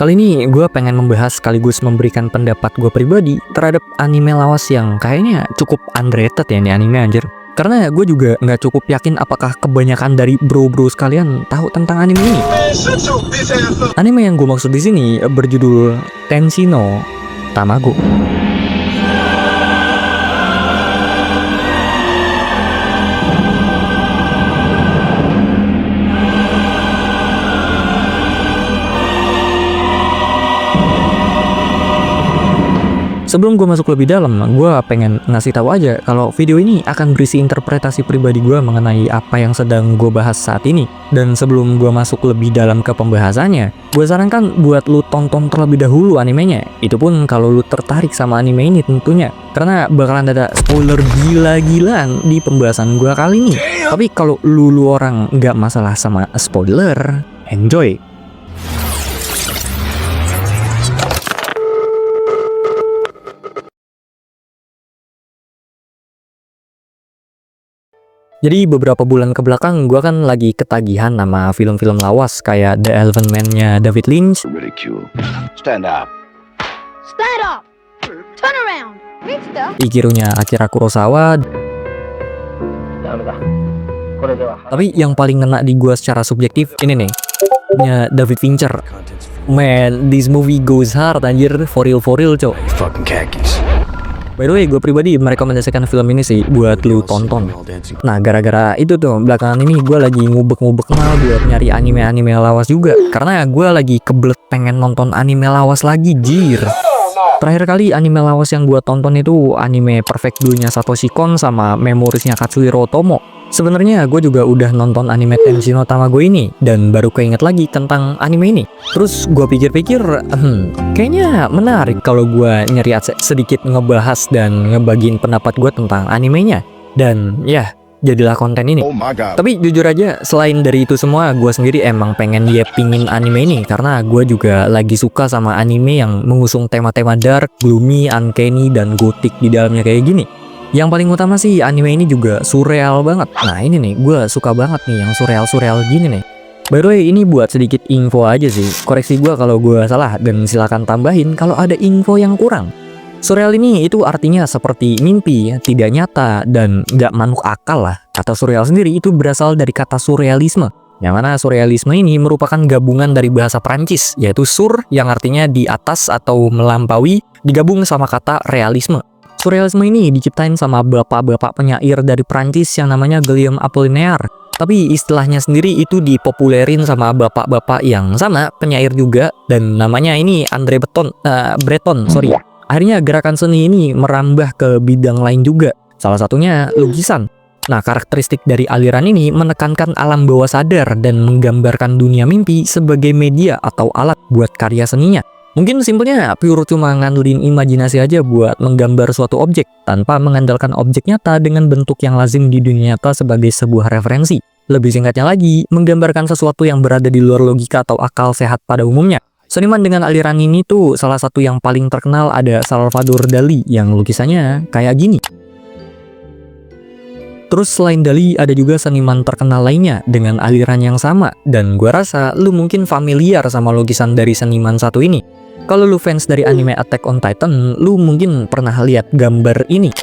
Kali ini gue pengen membahas sekaligus memberikan pendapat gue pribadi terhadap anime lawas yang kayaknya cukup underrated ya ini anime anjir. Karena gue juga nggak cukup yakin apakah kebanyakan dari bro-bro sekalian tahu tentang anime ini. Anime yang gue maksud di sini berjudul Tenshi no Tamago. Sebelum gue masuk lebih dalam, gue pengen ngasih tahu aja kalau video ini akan berisi interpretasi pribadi gue mengenai apa yang sedang gue bahas saat ini. Dan sebelum gue masuk lebih dalam ke pembahasannya, gue sarankan buat lu tonton terlebih dahulu animenya. Itu pun kalau lu tertarik sama anime ini tentunya. Karena bakalan ada spoiler gila-gilaan di pembahasan gue kali ini. Tapi kalau lu orang nggak masalah sama spoiler, enjoy! Jadi beberapa bulan ke belakang gue kan lagi ketagihan sama film-film lawas kayak The Elephant Man-nya David Lynch, Ridicule. Stand up. Stand up! Turn around! Mister! Ikirunya Akira Kurosawa. Tapi yang paling ngena di gue secara subjektif ini nih, nya David Fincher. Man, this movie goes hard anjir, for real cok. Fucking khakis. By the way, gue pribadi merekomendasikan film ini sih buat lu tonton. Nah, gara-gara itu tuh, belakangan ini gue lagi ngubek-ngubek mal buat nyari anime-anime lawas juga. Karena gue lagi kebelet pengen nonton anime lawas lagi, jir. Terakhir kali anime lawas yang gue tonton itu anime Perfect Blue-nya Satoshi Kon sama Memories-nya Katsuhiro Otomo. Sebenarnya gue juga udah nonton anime Tenshi no Tamago ini dan baru keinget lagi tentang anime ini. Terus gue pikir-pikir, kayaknya menarik kalau gue nyeriat sedikit ngebahas dan ngebagiin pendapat gue tentang animenya. Dan ya, jadilah konten ini. Oh my god. Tapi jujur aja, selain dari itu semua, gue sendiri emang pengen pingin anime ini karena gue juga lagi suka sama anime yang mengusung tema-tema dark, gloomy, uncanny, dan gothic di dalamnya kayak gini. Yang paling utama sih anime ini juga surreal banget. Nah ini nih, gue suka banget nih yang surreal gini nih. By the way, ini buat sedikit info aja sih. Koreksi gue kalau gue salah dan silakan tambahin kalau ada info yang kurang. Surreal ini itu artinya seperti mimpi, tidak nyata, dan gak manuk akal lah. Kata surreal sendiri itu berasal dari kata surrealisme. Yang mana surrealisme ini merupakan gabungan dari bahasa Prancis, yaitu sur yang artinya di atas atau melampaui, digabung sama kata realisme. Surrealisme ini diciptain sama bapak-bapak penyair dari Prancis yang namanya Guillaume Apollinaire. Tapi istilahnya sendiri itu dipopulerin sama bapak-bapak yang sama, penyair juga, dan namanya ini André Breton. Akhirnya gerakan seni ini merambah ke bidang lain juga, salah satunya lukisan. Nah, karakteristik dari aliran ini menekankan alam bawah sadar dan menggambarkan dunia mimpi sebagai media atau alat buat karya seninya. Mungkin simpelnya pure cuma ngandelin imajinasi aja buat menggambar suatu objek tanpa mengandalkan objek nyata dengan bentuk yang lazim di dunia nyata sebagai sebuah referensi. Lebih singkatnya lagi, menggambarkan sesuatu yang berada di luar logika atau akal sehat pada umumnya. Seniman dengan aliran ini tuh salah satu yang paling terkenal ada Salvador Dali yang lukisannya kayak gini. Terus selain Dali ada juga seniman terkenal lainnya dengan aliran yang sama, dan gua rasa lu mungkin familiar sama lukisan dari seniman satu ini. Kalau lu fans dari anime Attack on Titan, lu mungkin pernah lihat gambar ini.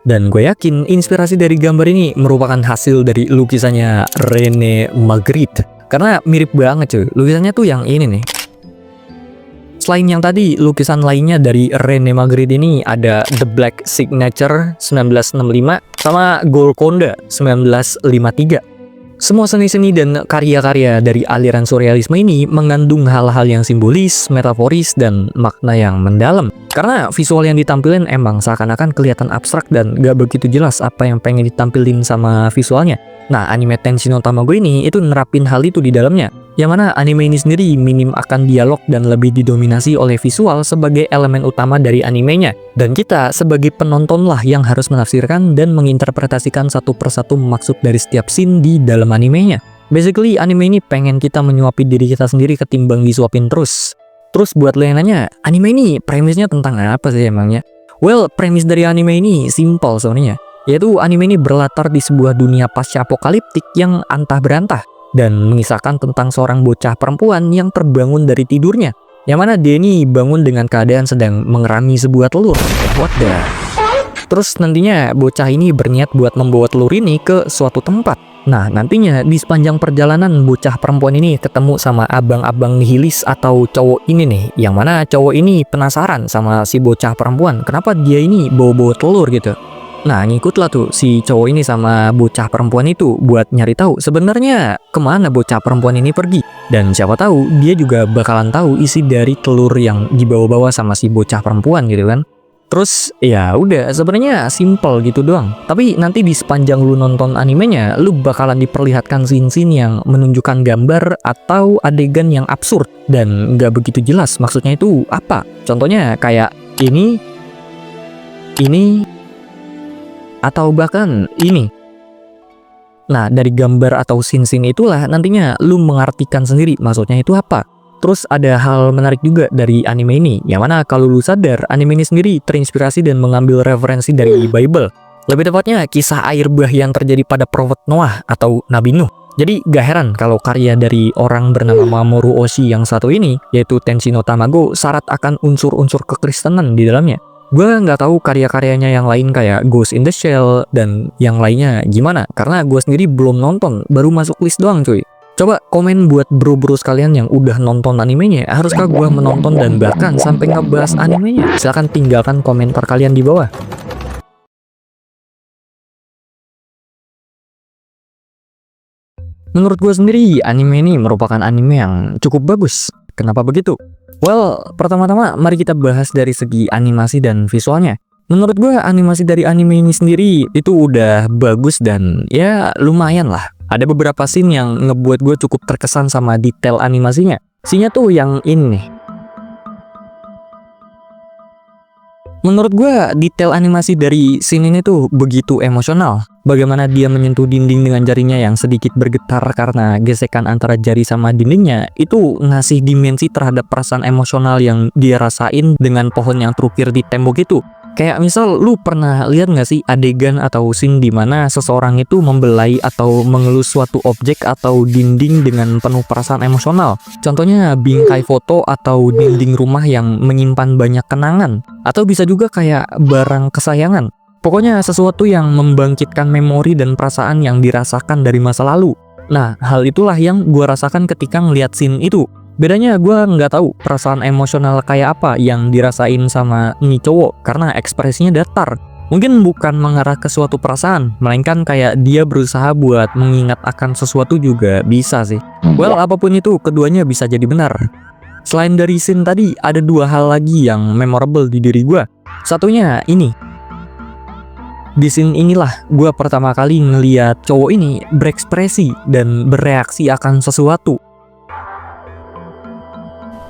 Dan gue yakin inspirasi dari gambar ini merupakan hasil dari lukisannya René Magritte. Karena mirip banget cuy, lukisannya tuh yang ini nih. Selain yang tadi, lukisan lainnya dari René Magritte ini ada The Black Signature 1965 sama Golconda 1953. Semua seni-seni dan karya-karya dari aliran surrealisme ini mengandung hal-hal yang simbolis, metaforis, dan makna yang mendalam. Karena visual yang ditampilin emang seakan-akan kelihatan abstrak dan gak begitu jelas apa yang pengen ditampilin sama visualnya. Nah, anime Tenshi no Tamago ini itu nerapin hal itu di dalamnya. Yang mana anime ini sendiri minim akan dialog dan lebih didominasi oleh visual sebagai elemen utama dari animenya. Dan kita sebagai penonton lah yang harus menafsirkan dan menginterpretasikan satu persatu maksud dari setiap scene di dalam animenya. Basically, anime ini pengen kita menyuapi diri kita sendiri ketimbang disuapin terus. Terus buat lo yang nanya, anime ini premisnya tentang apa sih emangnya? Well, premis dari anime ini simple sebenarnya. Yaitu anime ini berlatar di sebuah dunia pasca apokaliptik yang antah berantah. dan mengisahkan tentang seorang bocah perempuan yang terbangun dari tidurnya. Yang mana dia ini bangun dengan keadaan sedang mengerami sebuah telur. What the? Terus nantinya bocah ini berniat buat membawa telur ini ke suatu tempat. Nah, nantinya di sepanjang perjalanan bocah perempuan ini ketemu sama abang-abang nihilis atau cowok ini nih. Yang mana cowok ini penasaran sama si bocah perempuan. Kenapa dia ini bawa-bawa telur gitu. Nah, ngikutlah tuh si cowok ini sama bocah perempuan itu buat nyari tahu sebenarnya kemana bocah perempuan ini pergi. Dan siapa tahu dia juga bakalan tahu isi dari telur yang dibawa-bawa sama si bocah perempuan gitu kan. Terus ya udah sebenarnya simple gitu doang. Tapi nanti di sepanjang lu nonton animenya, lu bakalan diperlihatkan scene-scene yang menunjukkan gambar atau adegan yang absurd dan nggak begitu jelas maksudnya itu apa. Contohnya kayak ini, atau bahkan ini. Nah, dari gambar atau scene-scene itulah nantinya lu mengartikan sendiri maksudnya itu apa. Terus ada hal menarik juga dari anime ini, yang mana kalau lu sadar, anime ini sendiri terinspirasi dan mengambil referensi dari Bible. Lebih tepatnya kisah air bah yang terjadi pada Prophet Noah atau Nabi Nuh. Jadi gak heran kalau karya dari orang bernama Mamoru Oshii yang satu ini, yaitu Tenshi no Tamago, syarat akan unsur-unsur kekristenan di dalamnya. Gue nggak tahu karya-karyanya yang lain kayak Ghost in the Shell dan yang lainnya gimana, karena gue sendiri belum nonton, baru masuk list doang cuy. Coba komen buat bro-bro sekalian yang udah nonton animenya, haruskah gue menonton dan bahkan sampai ngebahas animenya? Silahkan tinggalkan komentar kalian di bawah. Menurut gue sendiri, anime ini merupakan anime yang cukup bagus. Kenapa begitu? Well, pertama-tama mari kita bahas dari segi animasi dan visualnya. Menurut gue animasi dari anime ini sendiri itu udah bagus dan ya lumayan lah. Ada beberapa scene yang ngebuat gue cukup terkesan sama detail animasinya. Scene-nya tuh yang ini nih. Menurut gue detail animasi dari scene ini tuh begitu emosional. Bagaimana dia menyentuh dinding dengan jarinya yang sedikit bergetar karena gesekan antara jari sama dindingnya, itu ngasih dimensi terhadap perasaan emosional yang dia rasain dengan pohon yang terukir di tembok itu. Kayak misal lu pernah lihat nggak sih adegan atau scene di mana seseorang itu membelai atau mengelus suatu objek atau dinding dengan penuh perasaan emosional. Contohnya bingkai foto atau dinding rumah yang menyimpan banyak kenangan. Atau bisa juga kayak barang kesayangan. Pokoknya sesuatu yang membangkitkan memori dan perasaan yang dirasakan dari masa lalu. Nah, hal itulah yang gue rasakan ketika ngeliat scene itu. Bedanya gue nggak tahu perasaan emosional kayak apa yang dirasain sama ini cowok karena ekspresinya datar. Mungkin bukan mengarah ke suatu perasaan, melainkan kayak dia berusaha buat mengingat akan sesuatu juga bisa sih. Well, apapun itu, keduanya bisa jadi benar. Selain dari scene tadi, ada dua hal lagi yang memorable di diri gue. Satunya ini. Di scene inilah gue pertama kali ngeliat cowok ini berekspresi dan bereaksi akan sesuatu.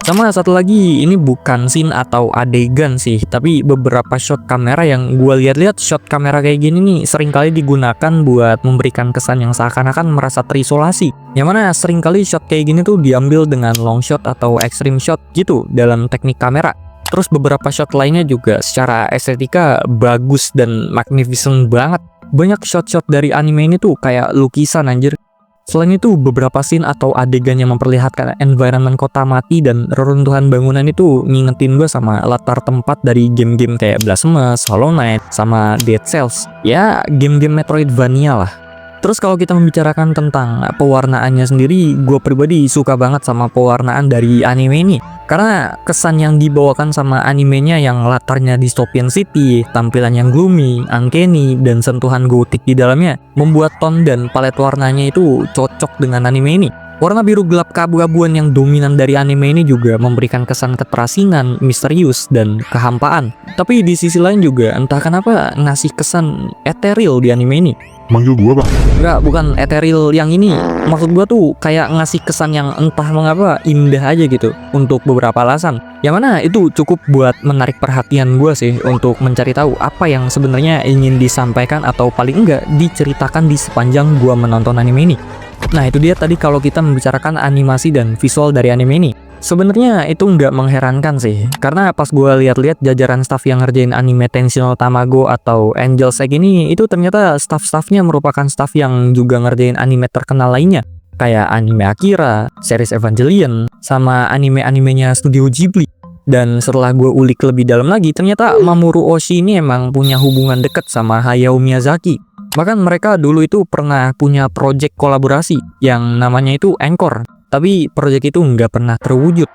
Sama satu lagi, ini bukan scene atau adegan sih, tapi beberapa shot kamera yang gue lihat-lihat shot kamera kayak gini nih seringkali digunakan buat memberikan kesan yang seakan-akan merasa terisolasi. Yang mana seringkali shot kayak gini tuh diambil dengan long shot atau extreme shot gitu dalam teknik kamera. Terus beberapa shot lainnya juga secara estetika bagus dan magnificent banget. Banyak shot-shot dari anime ini tuh kayak lukisan anjir. Selain itu, beberapa scene atau adegan yang memperlihatkan environment kota mati dan reruntuhan bangunan itu ngingetin gue sama latar tempat dari game-game kayak Blasphemous, Hollow Knight, sama Dead Cells. Ya, game-game Metroidvania lah. Terus kalau kita membicarakan tentang pewarnaannya sendiri, gue pribadi suka banget sama pewarnaan dari anime ini. Karena kesan yang dibawakan sama animenya yang latarnya dystopian city, tampilan yang gloomy, uncanny, dan sentuhan gotik di dalamnya membuat tone dan palet warnanya itu cocok dengan anime ini. Warna biru gelap keabu-abuan yang dominan dari anime ini juga memberikan kesan keterasingan, misterius, dan kehampaan. Tapi di sisi lain juga entah kenapa ngasih kesan ethereal di anime ini. Manggil gua bang? Enggak, bukan ethereal yang ini. Maksud gua tuh kayak ngasih kesan yang entah mengapa indah aja gitu untuk beberapa alasan. Yang mana itu cukup buat menarik perhatian gua sih untuk mencari tahu apa yang sebenarnya ingin disampaikan atau paling enggak diceritakan di sepanjang gua menonton anime ini. Nah, itu dia tadi kalau kita membicarakan animasi dan visual dari anime ini. Sebenarnya itu nggak mengherankan sih, karena pas gue lihat-lihat jajaran staff yang ngerjain anime Tenshi no Tamago atau Angel's Egg ini, itu ternyata staff-staffnya merupakan staff yang juga ngerjain anime terkenal lainnya. kayak anime Akira, series Evangelion, sama anime-animenya Studio Ghibli. Dan setelah gue ulik lebih dalam lagi, ternyata Mamoru Oshii ini emang punya hubungan dekat sama Hayao Miyazaki. Bahkan mereka dulu itu pernah punya project kolaborasi yang namanya itu Encore, tapi project itu nggak pernah terwujud.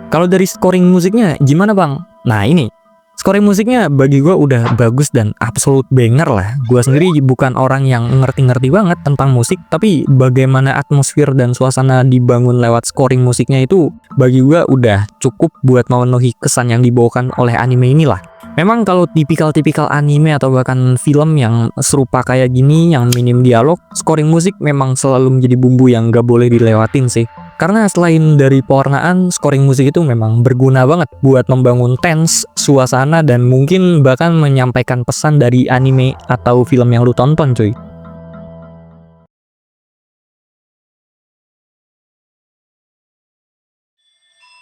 Kalau dari scoring musiknya gimana bang? Nah ini, scoring musiknya bagi gue udah bagus dan absolute banger lah. Gue sendiri bukan orang yang ngerti-ngerti banget tentang musik, tapi bagaimana atmosfer dan suasana dibangun lewat scoring musiknya itu bagi gue udah cukup buat memenuhi kesan yang dibawakan oleh anime inilah. Memang kalau tipikal-tipikal anime atau bahkan film yang serupa kayak gini yang minim dialog, scoring musik memang selalu menjadi bumbu yang gak boleh dilewatin sih. Karena selain dari pewarnaan, scoring musik itu memang berguna banget buat membangun tense, suasana, dan mungkin bahkan menyampaikan pesan dari anime atau film yang lu tonton cuy.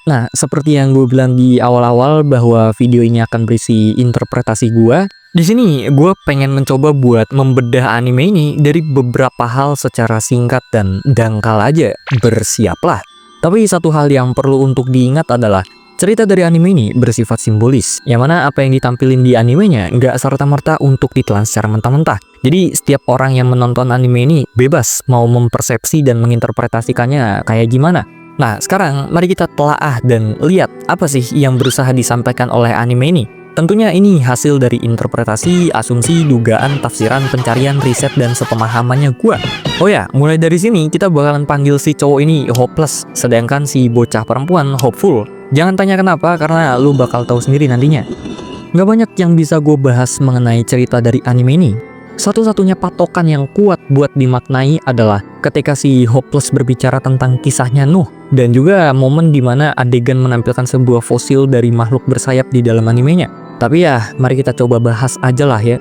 Nah, seperti yang gue bilang di awal-awal bahwa video ini akan berisi interpretasi gue. Di sini gue pengen mencoba buat membedah anime ini dari beberapa hal secara singkat dan dangkal aja. Bersiaplah. Tapi satu hal yang perlu untuk diingat adalah cerita dari anime ini bersifat simbolis, yang mana apa yang ditampilin di animenya nggak serta-merta untuk ditelan secara mentah-mentah. Jadi setiap orang yang menonton anime ini bebas mau mempersepsi dan menginterpretasikannya kayak gimana. Nah, sekarang mari kita telaah dan lihat apa sih yang berusaha disampaikan oleh anime ini. Tentunya ini hasil dari interpretasi, asumsi, dugaan, tafsiran, pencarian, riset, dan sepemahamannya gua. Oh ya, mulai dari sini kita bakalan panggil si cowok ini hopeless, sedangkan si bocah perempuan hopeful. Jangan tanya kenapa, karena lu bakal tahu sendiri nantinya. Nggak banyak yang bisa gue bahas mengenai cerita dari anime ini. Satu-satunya patokan yang kuat buat dimaknai adalah ketika si Hopeless berbicara tentang kisahnya Nuh, dan juga momen dimana adegan menampilkan sebuah fosil dari makhluk bersayap di dalam animenya. Tapi ya, mari kita coba bahas aja lah ya.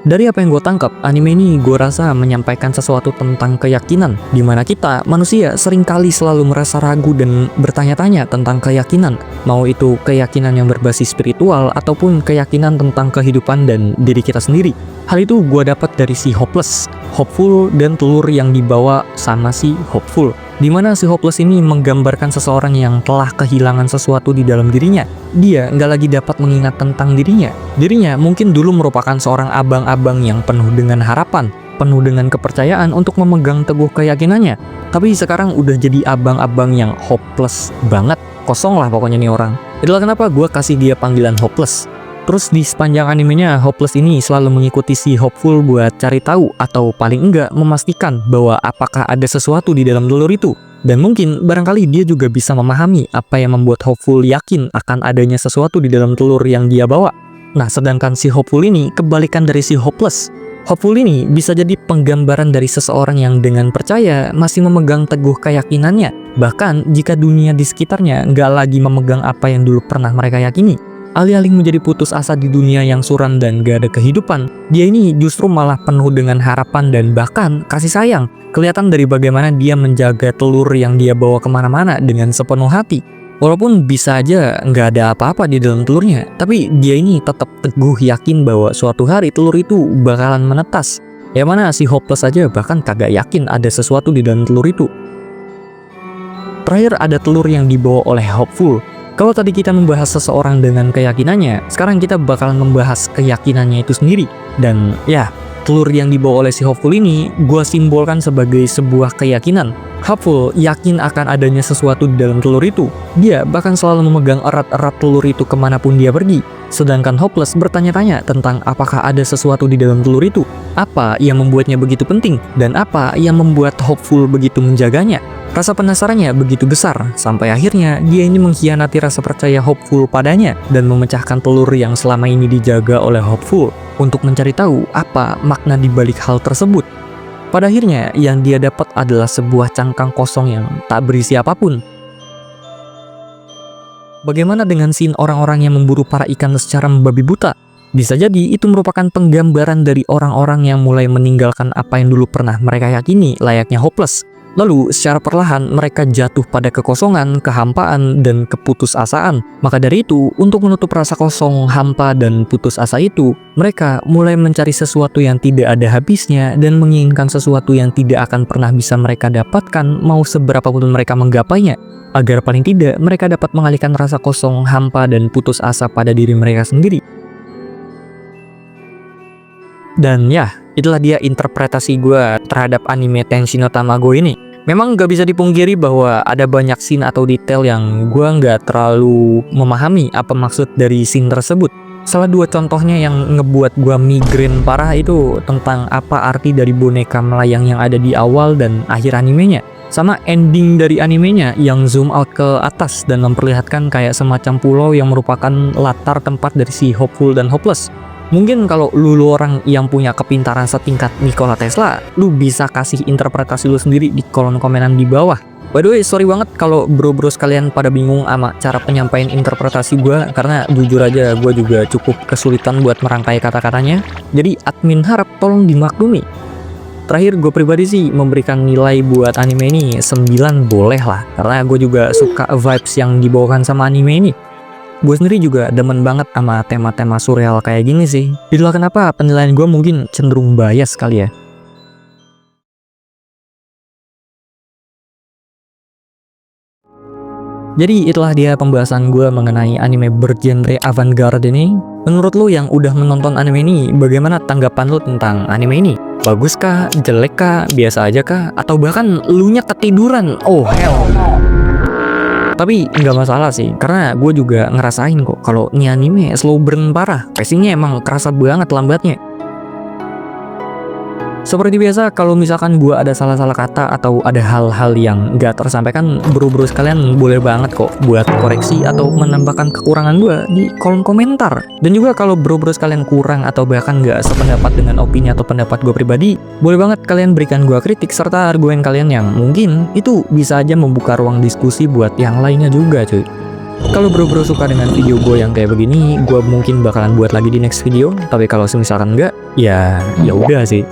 Dari apa yang gue tangkap, anime ini gue rasa menyampaikan sesuatu tentang keyakinan, dimana kita, manusia, seringkali selalu merasa ragu dan bertanya-tanya tentang keyakinan. Mau itu keyakinan yang berbasis spiritual, ataupun keyakinan tentang kehidupan dan diri kita sendiri. Hal itu gue dapat dari si Hopeless, Hopeful, dan telur yang dibawa sama si Hopeful. Dimana si Hopeless ini menggambarkan seseorang yang telah kehilangan sesuatu di dalam dirinya. Dia nggak lagi dapat mengingat tentang dirinya. Dirinya mungkin dulu merupakan seorang abang-abang yang penuh dengan harapan, penuh dengan kepercayaan untuk memegang teguh keyakinannya. Tapi sekarang udah jadi abang-abang yang hopeless banget. Kosong lah pokoknya nih orang. Itulah kenapa gue kasih dia panggilan Hopeless. Terus di sepanjang animenya, Hopeless ini selalu mengikuti si Hopeful buat cari tahu atau paling enggak memastikan bahwa apakah ada sesuatu di dalam telur itu. Dan mungkin barangkali dia juga bisa memahami apa yang membuat Hopeful yakin akan adanya sesuatu di dalam telur yang dia bawa. Nah, sedangkan si Hopeful ini kebalikan dari si Hopeless. Hopeful ini bisa jadi penggambaran dari seseorang yang dengan percaya masih memegang teguh keyakinannya. Bahkan jika dunia di sekitarnya nggak lagi memegang apa yang dulu pernah mereka yakini. Alih-alih menjadi putus asa di dunia yang suram dan gak ada kehidupan, dia ini justru malah penuh dengan harapan dan bahkan kasih sayang. Kelihatan dari bagaimana dia menjaga telur yang dia bawa kemana-mana dengan sepenuh hati. Walaupun bisa aja nggak ada apa-apa di dalam telurnya, tapi dia ini tetap teguh yakin bahwa suatu hari telur itu bakalan menetas. Yang mana si Hopeless aja bahkan kagak yakin ada sesuatu di dalam telur itu. Terakhir ada telur yang dibawa oleh Hopeful. Kalau tadi kita membahas seseorang dengan keyakinannya, sekarang kita bakalan membahas keyakinannya itu sendiri. Dan ya, telur yang dibawa oleh si Hopeful ini gue simbolkan sebagai sebuah keyakinan. Hopeful yakin akan adanya sesuatu di dalam telur itu. Dia bahkan selalu memegang erat-erat telur itu kemanapun dia pergi. Sedangkan Hopeless bertanya-tanya tentang apakah ada sesuatu di dalam telur itu. Apa yang membuatnya begitu penting dan apa yang membuat Hopeful begitu menjaganya. Rasa penasarannya begitu besar, sampai akhirnya dia ini mengkhianati rasa percaya Hopeful padanya dan memecahkan telur yang selama ini dijaga oleh Hopeful untuk mencari tahu apa makna di balik hal tersebut. Pada akhirnya, yang dia dapat adalah sebuah cangkang kosong yang tak berisi apapun. Bagaimana dengan scene orang-orang yang memburu para ikan secara membabi buta? Bisa jadi itu merupakan penggambaran dari orang-orang yang mulai meninggalkan apa yang dulu pernah mereka yakini layaknya Hopeless. Lalu secara perlahan mereka jatuh pada kekosongan, kehampaan, dan keputusasaan. Maka dari itu, untuk menutup rasa kosong, hampa, dan putus asa itu, mereka mulai mencari sesuatu yang tidak ada habisnya dan menginginkan sesuatu yang tidak akan pernah bisa mereka dapatkan mau seberapa pun mereka menggapainya. Agar paling tidak mereka dapat mengalihkan rasa kosong, hampa, dan putus asa pada diri mereka sendiri. Dan ya, itulah dia interpretasi gue terhadap anime Tenshi no Tamago ini. Memang gak bisa dipungkiri bahwa ada banyak scene atau detail yang gue nggak terlalu memahami apa maksud dari scene tersebut. Salah dua contohnya yang ngebuat gue migrain parah itu tentang apa arti dari boneka melayang yang ada di awal dan akhir animenya. Sama ending dari animenya yang zoom out ke atas dan memperlihatkan kayak semacam pulau yang merupakan latar tempat dari si Hopeful dan Hopeless. Mungkin kalau lu orang yang punya kepintaran setingkat Nikola Tesla, lu bisa kasih interpretasi lu sendiri di kolom komenan di bawah. By the way, sorry banget kalau bro-bro sekalian pada bingung sama cara penyampaian interpretasi gue, karena jujur aja gue juga cukup kesulitan buat merangkai kata-katanya. Jadi admin harap tolong dimaklumi. Terakhir gue pribadi sih memberikan nilai buat anime ini 9 boleh lah, karena gue juga suka vibes yang dibawakan sama anime ini. Gue sendiri juga demen banget sama tema-tema surreal kayak gini sih. Itulah kenapa penilaian gue mungkin cenderung bias kali ya. Jadi itulah dia pembahasan gue mengenai anime bergenre avant-garde ini. Menurut lo yang udah menonton anime ini, bagaimana tanggapan lo tentang anime ini? Bagus kah? Jelek kah? Biasa aja kah? Atau bahkan lunya ketiduran? Oh hell no. Tapi nggak masalah sih, karena gue juga ngerasain kok kalau ini anime slow burn parah. Pacingnya emang kerasa banget lambatnya. Seperti biasa, kalau misalkan gue ada salah-salah kata atau ada hal-hal yang nggak tersampaikan, bro-bro sekalian boleh banget kok buat koreksi atau menambahkan kekurangan gue di kolom komentar. Dan juga kalau bro-bro sekalian kurang atau bahkan nggak sependapat dengan opini atau pendapat gue pribadi, boleh banget kalian berikan gue kritik serta argumen kalian yang mungkin itu bisa aja membuka ruang diskusi buat yang lainnya juga cuy. Kalau bro-bro suka dengan video gue yang kayak begini, gue mungkin bakalan buat lagi di next video. Tapi kalau misalkan enggak, ya udah sih.